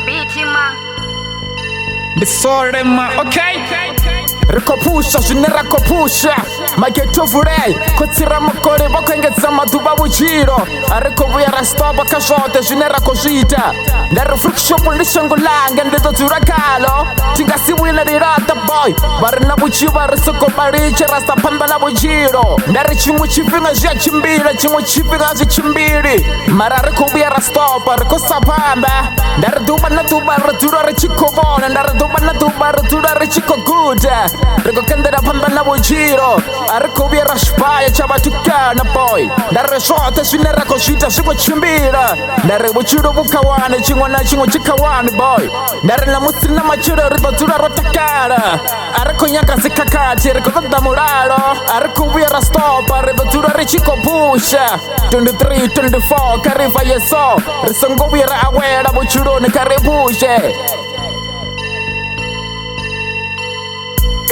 biti ma NdiSole ma, okay? Riko Phusha, zwinera ko Phusha Mageto vurei, kotsira makore Vakwengedza maduva vuchiro Ariko vuya ra stopa ka zvote zwinera ko zvita Ndari freak shop ndi shango langa ndito dzura kalo Tingasi wina rirata boy Vari na vuchiva ri soko mariche rasa pamba na vuchiro Ndari chimwe chifhinga zviya chimbiri chimwe chifhinga zvi chimbiri Mara riko vuya ra stopa riko sapamba Ndari duba na duba ri dzura ri chikovona Ndari duba na duba ri dzura ri chikoguta Riko kendera pamba na vuchiro Ariko vuya ra xipaya cha vatukana boy Ndari zvote zwinera ko zvita zviko chimbira Ndari vuchiro vukawane chimwe na chimwe chikawani boy Ndari na musi na machiro rito dzura ro takara Ariko nyakasi kakati riko toda muraro Ariko vuya ra stopa rito dzura ri chikophusha 2324 kariva yeso Risongo vuya ra awela vuchironi karibushe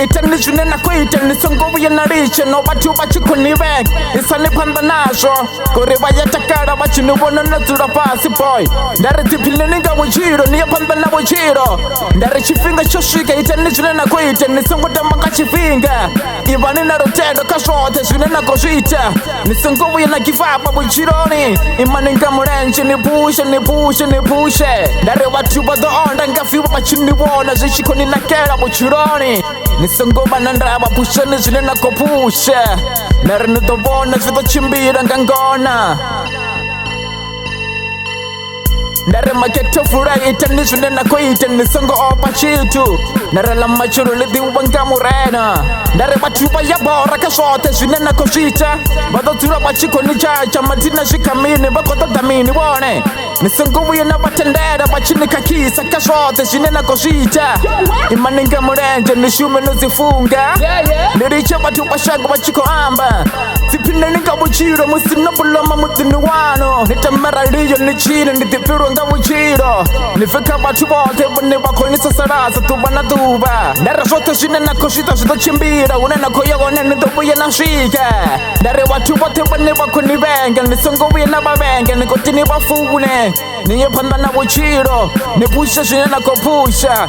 Itani zwinena kuita nisongo vuya na riche No vatu vachikunivek Isani panda nazvo Kuri vayatakara vachinivona na dzura pasi boy Ndari tiphile ninga vuchiro niya panda na vuchiro Ndari chifhinga cho svika itani zwinena kuita nisongo tamanga chifhinga Ivani na rutendo ka zvote zwinena ko zvita Nisongo vuya na give up vuchironi Imaninga murenje ni pushe ni pushe ni pushe Ndari vatu vadoonda ngafiwa vachinivona zvichikoninakera vuchironi Nisongoma na ndrava pushani zwinena ko Phusha Ndari nitovona zvitochimbira ngangona Ndari maketo furai itani zwinena kuita nisongo opa chitu Ndari la machuru lidi uwanga murena Ndari vatu vayabora ka zvote zwinena ko zvita Vadodzura vachikoni chacha madina zvikamini vakoto damini wone Nisongo vuya na vatendera vachinikakisa ka zvote zwinena ko zvita Imaninga murenje nishume nozifunga Ndiriche vatu vashago vachikoamba Zipinde ninga vuchiro musina puloma mudini wano Nitamera liyo nichine nditipiru nga vuchiro Nifika vatu vote vane vakonisa sarasa tuva na tuva Ndari zvote zwinena ko zvita zvitochimbira Unena ko yogone nitovuya na svika Ndari vatu vote vane vakonivenga Nisongo vuya na vavenga nikotini vafune Niye panda na vuchiro Niphusha zwinena ko Phusha